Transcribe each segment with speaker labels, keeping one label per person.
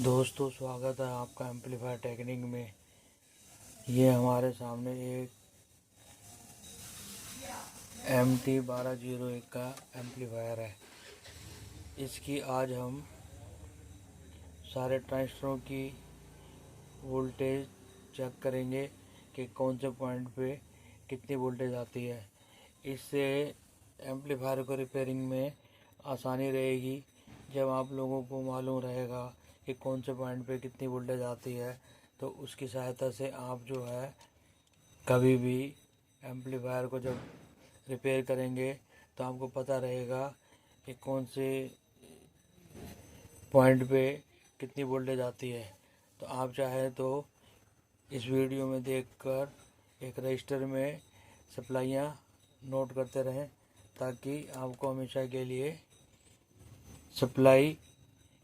Speaker 1: दोस्तों, स्वागत है आपका एम्पलीफायर टेक्निक में। ये हमारे सामने एक MT1201 का एम्पलीफायर है। इसकी आज हम सारे ट्रांजिस्टरों की वोल्टेज चेक करेंगे कि कौन से पॉइंट पे कितनी वोल्टेज आती है। इससे एम्पलीफायर को रिपेयरिंग में आसानी रहेगी। जब आप लोगों को मालूम रहेगा कि कौन से पॉइंट पे कितनी वोल्टेज आती है, तो उसकी सहायता से आप जो है कभी भी एम्पलीफायर को जब रिपेयर करेंगे तो आपको पता रहेगा कि कौन से पॉइंट पे कितनी वोल्टेज आती है। तो आप चाहे तो इस वीडियो में देखकर एक रजिस्टर में सप्लाइयाँ नोट करते रहें, ताकि आपको हमेशा के लिए सप्लाई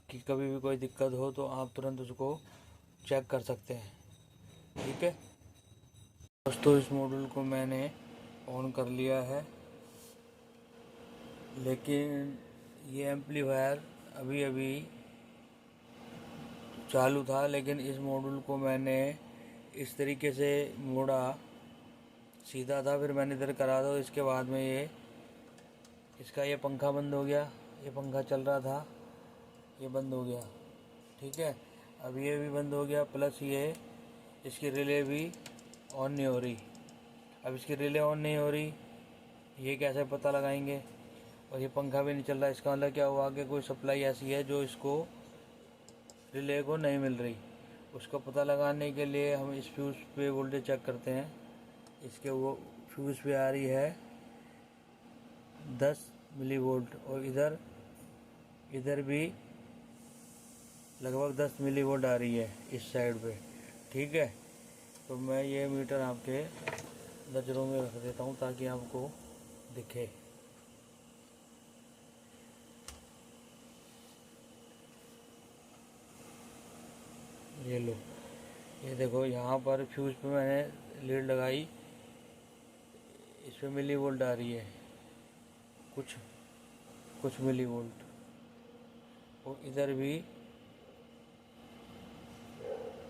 Speaker 1: की कभी भी कोई दिक्कत हो तो आप तुरंत उसको चेक कर सकते हैं। ठीक है दोस्तों, इस मॉड्यूल को मैंने ऑन कर लिया है, लेकिन ये एम्पलीफायर अभी अभी चालू था। लेकिन इस मॉड्यूल को मैंने इस तरीके से मोड़ा, सीधा था, फिर मैंने इधर करा दो। इसके बाद में ये पंखा बंद हो गया। ये पंखा चल रहा था, ये बंद हो गया। ठीक है, अब ये भी बंद हो गया, प्लस ये इसकी रिले भी ऑन नहीं हो रही। अब इसकी रिले ऑन नहीं हो रही, ये कैसे पता लगाएंगे। और ये पंखा भी नहीं चल रहा, इसका मतलब क्या हुआ कि कोई सप्लाई ऐसी है जो इसको रिले को नहीं मिल रही। उसको पता लगाने के लिए हम इस फ्यूज़ पे वोल्टेज चेक करते हैं। इसके वो फ्यूज़ पे आ रही है 10 मिली वोल्ट, और इधर भी लगभग 10 मिली वोल्ट आ रही है इस साइड पे। ठीक है, तो मैं ये मीटर आपके नज़रों में रख देता हूँ ताकि आपको दिखे। ये लो, ये देखो, यहाँ पर फ्यूज़ पे मैंने लीड लगाई, इस पे मिली वोल्ट आ रही है, कुछ मिली वोल्ट। और इधर भी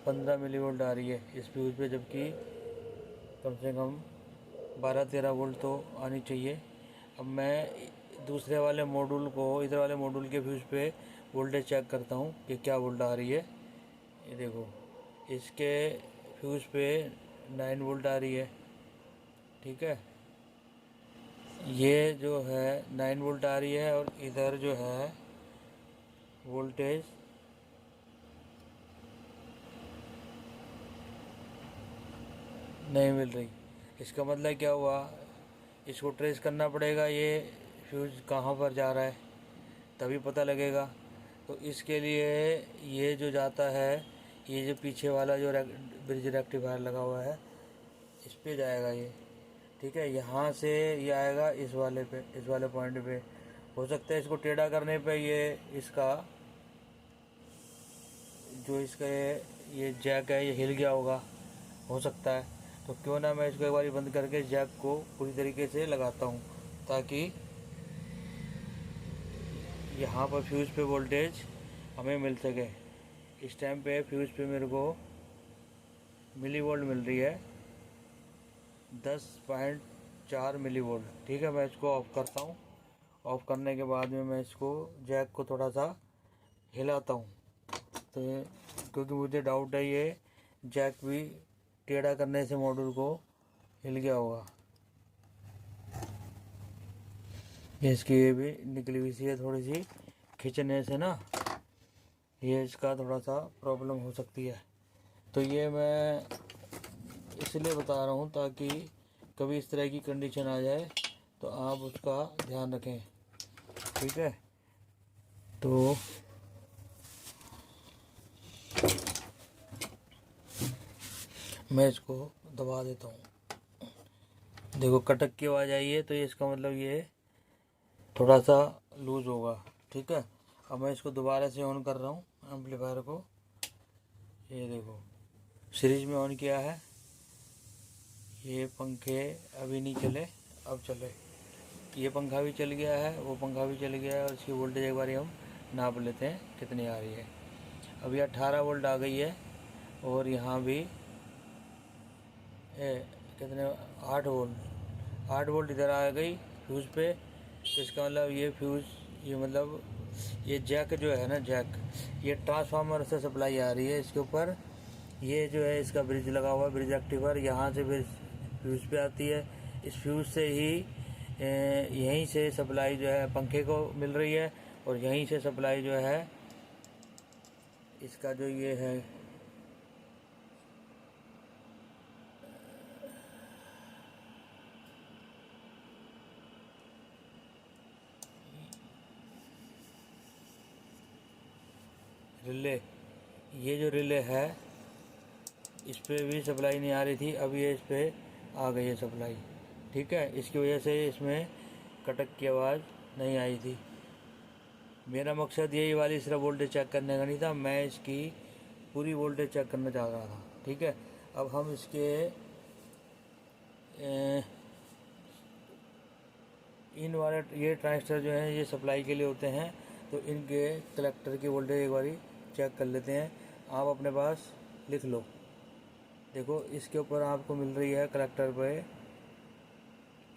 Speaker 1: 15 मिली वोल्ट आ रही है इस फ्यूज़ पे, जबकि कम से कम 12-13 वोल्ट तो आनी चाहिए। अब मैं दूसरे वाले मॉड्यूल को, इधर वाले मॉड्यूल के फ्यूज़ पे वोल्टेज चेक करता हूँ कि क्या वोल्ट आ रही है। ये देखो, इसके फ्यूज़ पे 9 वोल्ट आ रही है। ठीक है, ये जो है 9 वोल्ट आ रही है, और इधर जो है वोल्टेज नहीं मिल रही। इसका मतलब क्या हुआ, इसको ट्रेस करना पड़ेगा ये फ्यूज़ कहाँ पर जा रहा है, तभी पता लगेगा। तो इसके लिए ये जो जाता है, ये जो पीछे वाला जो ब्रिज रेक्टिफायर लगा हुआ है, इस पे जाएगा ये। ठीक है, यहाँ से ये आएगा इस वाले पॉइंट पे। हो सकता है इसको टेढ़ा करने पे इसका ये जैक है, ये हिल गया होगा, हो सकता है। तो क्यों ना मैं इसको एक बार बंद करके जैक को पूरी तरीके से लगाता हूँ, ताकि यहाँ पर फ्यूज़ पे वोल्टेज हमें मिल सके। इस टाइम पे फ्यूज़ पे मेरे को मिली वोल्ट मिल रही है 10.4 मिली वोल्ट। ठीक है, मैं इसको ऑफ़ करता हूँ। ऑफ़ करने के बाद में मैं इसको जैक को थोड़ा सा हिलाता हूँ, तो क्योंकि मुझे डाउट है ये जैक भी टेढ़ा करने से मॉड्यूल को हिल गया होगा। इसकी ये भी निकली हुई सी है, थोड़ी सी खींचने से ना ये इसका थोड़ा सा प्रॉब्लम हो सकती है। तो ये मैं इसलिए बता रहा हूँ ताकि कभी इस तरह की कंडीशन आ जाए तो आप उसका ध्यान रखें। ठीक है, तो मैं इसको दबा देता हूँ। देखो, कटक की आवाज़ आई है, तो ये इसका मतलब ये थोड़ा सा लूज़ होगा। ठीक है, अब मैं इसको दोबारा से ऑन कर रहा हूँ एम्पलीफायर को। ये देखो, सीरीज में ऑन किया है। ये पंखे अभी नहीं चले, अब चले। ये पंखा भी चल गया है, वो पंखा भी चल गया है, और इसकी वोल्टेज एक बार हम नाप लेते हैं कितनी आ रही है। अभी 18 वोल्ट आ गई है। और यहाँ भी कितने 8 वोल्ट इधर आ गई फ्यूज़ पे। तो इसका मतलब ये फ्यूज़, ये मतलब ये जैक जो है ना, जैक, ये ट्रांसफार्मर से सप्लाई आ रही है इसके ऊपर। ये जो है इसका ब्रिज लगा हुआ है, ब्रिज एक्टिवर, यहाँ से ब्रिज फ्यूज़ पे आती है। इस फ्यूज़ से ही यहीं से सप्लाई जो है पंखे को मिल रही है, और यहीं से सप्लाई जो है इसका जो ये है रिले, ये जो रिले है इस पर भी सप्लाई नहीं आ रही थी, अब ये इस पर आ गई है सप्लाई। ठीक है, इसकी वजह से इसमें कटक की आवाज़ नहीं आई थी। मेरा मकसद यही वाली सिर्फ वोल्टेज चेक करने का नहीं था, मैं इसकी पूरी वोल्टेज चेक करना चाह रहा था। ठीक है, अब हम इसके इन वाले ये ट्रांजिस्टर जो हैं ये सप्लाई के लिए होते हैं, तो इनके कलेक्टर की वोल्टेज एक बारी चेक कर लेते हैं। आप अपने पास लिख लो। देखो इसके ऊपर आपको मिल रही है कलेक्टर पे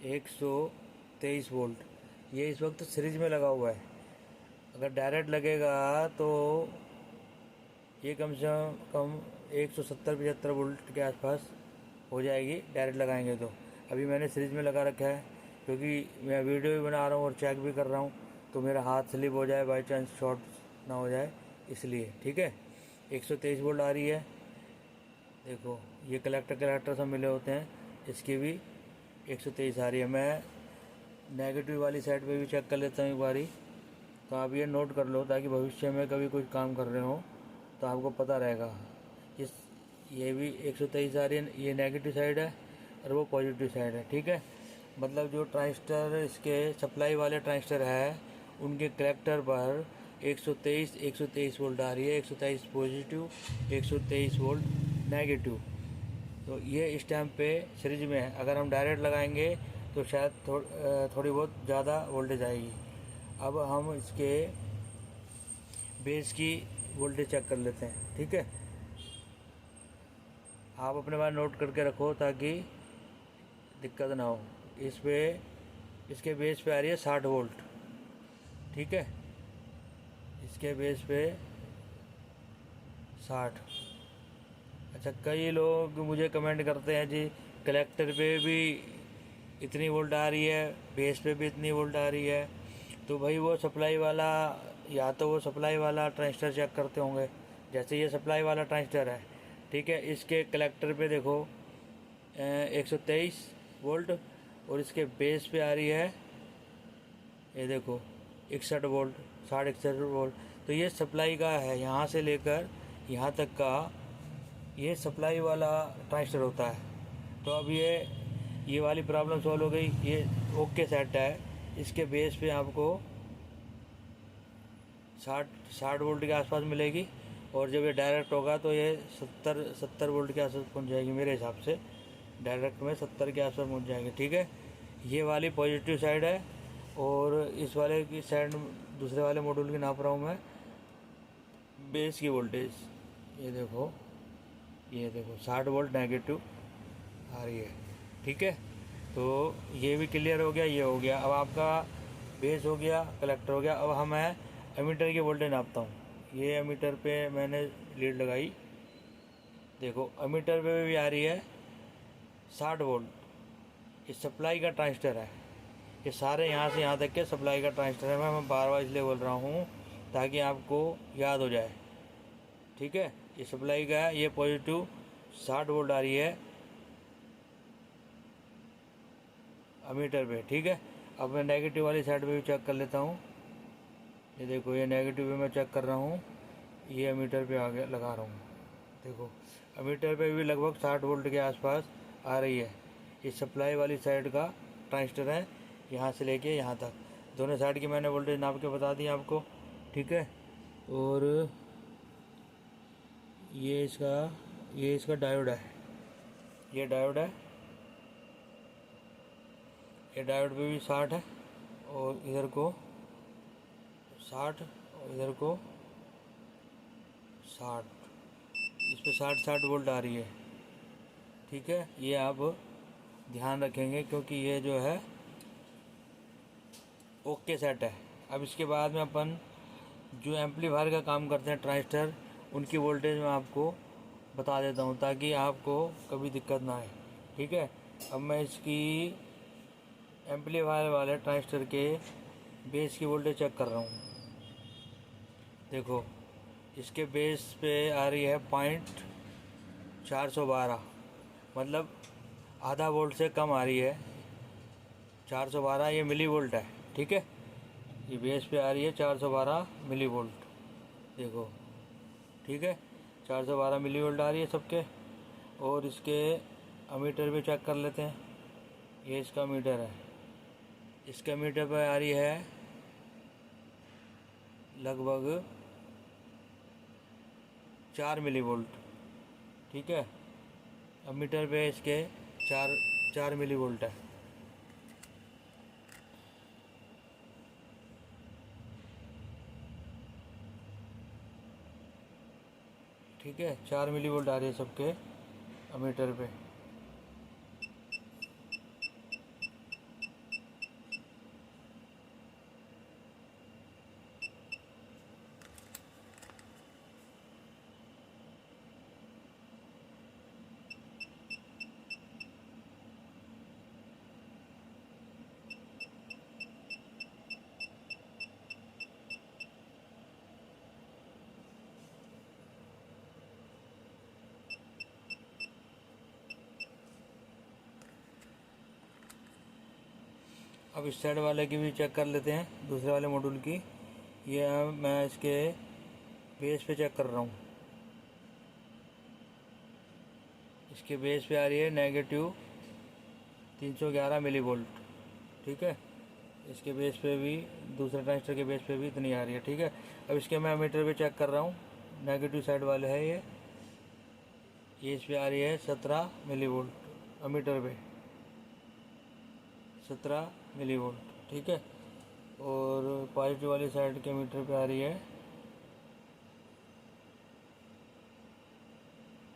Speaker 1: 123 वोल्ट। ये इस वक्त सीरीज में लगा हुआ है। अगर डायरेक्ट लगेगा तो ये कम से कम 170-75 वोल्ट के आसपास हो जाएगी डायरेक्ट लगाएंगे तो। अभी मैंने सीरीज में लगा रखा है क्योंकि मैं वीडियो भी बना रहा हूँ और चेक भी कर रहा हूँ, तो मेरा हाथ स्लिप हो जाए, बाई चांस शॉर्ट ना हो जाए, इसलिए। ठीक है, 123 वोल्ट आ रही है। देखो ये कलेक्टर सब मिले होते हैं, इसकी भी 123 आ रही है। मैं नेगेटिव वाली साइड पे भी चेक कर लेता हूँ एक बारी, तो आप ये नोट कर लो ताकि भविष्य में कभी कुछ काम कर रहे हो तो आपको पता रहेगा। ये भी 123 आ रही है, ये नेगेटिव साइड है और वो पॉजिटिव साइड है। ठीक है, मतलब जो ट्रांजिस्टर इसके सप्लाई वाले ट्रांजिस्टर है उनके कलेक्टर पर 123 वोल्ट आ रही है, 123 पॉजिटिव, 123 वोल्ट नेगेटिव। तो ये इस टाइम पे सीरीज में है। अगर हम डायरेक्ट लगाएंगे तो शायद थोड़ी बहुत ज़्यादा वोल्टेज आएगी। अब हम इसके बेस की वोल्टेज चेक कर लेते हैं। ठीक है, आप अपने पास नोट करके रखो ताकि दिक्कत ना हो। इसके बेस पे आ रही है 60 वोल्ट। ठीक है, इसके बेस पे 60। अच्छा, कई लोग मुझे कमेंट करते हैं जी कलेक्टर पे भी इतनी वोल्ट आ रही है, बेस पे भी इतनी वोल्ट आ रही है। तो भाई वो सप्लाई वाला, या तो वो सप्लाई वाला ट्रांजिस्टर चेक करते होंगे। जैसे ये सप्लाई वाला ट्रांजिस्टर है, ठीक है, इसके कलेक्टर पे देखो 123 वोल्ट, और इसके बेस पे आ रही है ये देखो 61 वोल्ट, 61.5 वोल्ट। तो ये सप्लाई का है, यहाँ से लेकर यहाँ तक का ये सप्लाई वाला ट्रांजिस्टर होता है। तो अब ये वाली प्रॉब्लम सॉल्व हो गई, ये ओके सेट है। इसके बेस पे आपको 60 वोल्ट के आसपास मिलेगी, और जब ये डायरेक्ट होगा तो ये 70 वोल्ट के आसपास पहुंच जाएगी। मेरे हिसाब से डायरेक्ट में 70 के आसपास पहुंच जाएगी। ठीक है, ये वाली पॉजिटिव साइड है, और इस वाले की साइड दूसरे वाले मॉड्यूल की नाप रहा हूँ मैं बेस की वोल्टेज। ये देखो 60 वोल्ट नेगेटिव आ रही है। ठीक है, तो ये भी क्लियर हो गया, ये हो गया। अब आपका बेस हो गया, कलेक्टर हो गया। अब मैं एमीटर की वोल्टेज नापता हूँ। ये एमीटर पे मैंने लीड लगाई, देखो एमीटर पे भी आ रही है 60 वोल्ट। ये सप्लाई का ट्रांजिस्टर है, ये सारे यहाँ से यहाँ तक के सप्लाई का ट्रांजिस्टर है। मैं बार बार इसलिए बोल रहा हूँ ताकि आपको याद हो जाए। ठीक है, ये सप्लाई का है, ये पॉजिटिव 60 वोल्ट आ रही है एमीटर पे। ठीक है, अब मैं नेगेटिव वाली साइड पे भी चेक कर लेता हूँ। ये देखो ये नेगेटिव पे मैं चेक कर रहा हूँ, ये एमीटर पे आगे लगा रहा हूँ। देखो एमीटर पे भी लगभग 60 वोल्ट के आसपास आ रही है। ये सप्लाई वाली साइड का ट्रांजिस्टर है, यहाँ से लेके यहाँ तक दोनों साइड की मैंने वोल्टेज नाप के बता दी आपको। ठीक है, और ये इसका डायोड है, ये डायोड है, ये डायोड पे भी 60 है, और इधर को 60 और इधर को 60, इस पे 60 वोल्ट आ रही है। ठीक है, ये आप ध्यान रखेंगे क्योंकि ये जो है ओके सेट है। अब इसके बाद में अपन जो एम्पलीफायर का काम करते हैं ट्रांजिस्टर, उनकी वोल्टेज मैं आपको बता देता हूँ ताकि आपको कभी दिक्कत ना आए। ठीक है, अब मैं इसकी एम्पलीफायर वाले ट्रांजिस्टर के बेस की वोल्टेज चेक कर रहा हूँ। देखो, इसके बेस पे आ रही है 412, मतलब आधा वोल्ट से कम आ रही है। 412 ये मिली वोल्ट है। ठीक है, ये बेस पे आ रही है 412 मिली वोल्ट। देखो, ठीक है, 412 मिली वोल्ट आ रही है सबके। और इसके अमीटर भी चेक कर लेते हैं। ये इसका मीटर है, इसके मीटर पर आ रही है लगभग 4 मिली वोल्ट। ठीक है, अब मीटर पे इसके 4 मिली वोल्ट है। ठीक है, 4 मिली वोल्ट आ रही है सबके मीटर पे। अब इस साइड वाले की भी चेक कर लेते हैं, दूसरे वाले मॉड्यूल की। ये मैं इसके बेस पे चेक कर रहा हूँ। इसके बेस पे आ रही है नेगेटिव 311 मिली वोल्ट। ठीक है, इसके बेस पे भी, दूसरे ट्रांजिस्टर के बेस पे भी इतनी आ रही है। ठीक है, अब इसके मैं मीटर पे चेक कर रहा हूँ। नेगेटिव साइड वाले है ये इस पे आ रही है 17 मिली वोल्ट मीटर पे, 17 मिली वोल्ट। ठीक है, और पॉजिटिव वाली साइड के मीटर पे आ रही है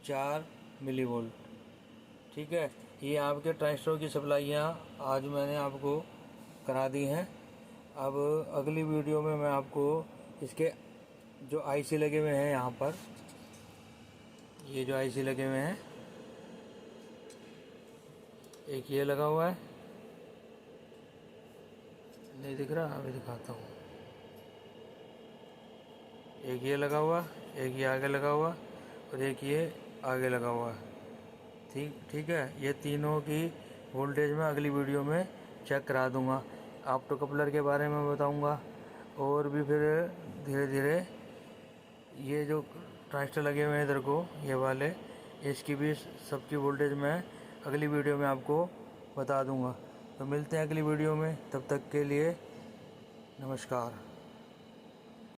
Speaker 1: 4 मिली वोल्ट। ठीक है, ये आपके ट्रांजिस्टर की सप्लाइयाँ आज मैंने आपको करा दी हैं। अब अगली वीडियो में मैं आपको इसके जो आईसी लगे हुए हैं, यहाँ पर ये जो आईसी लगे हुए हैं, एक ये लगा हुआ है, नहीं दिख रहा, अभी दिखाता हूँ। एक ये लगा हुआ, एक ये आगे लगा हुआ, और एक ये आगे लगा हुआ है। ठीक है, ये तीनों की वोल्टेज मैं अगली वीडियो में चेक करा दूंगा। ऑप्टो कपलर के बारे में बताऊंगा, और भी फिर धीरे धीरे ये जो ट्रांजिस्टर लगे हुए हैं इधर को, ये वाले, इसकी भी सबकी वोल्टेज मैं अगली वीडियो में आपको बता दूंगा। तो मिलते हैं अगली वीडियो में, तब तक के लिए नमस्कार।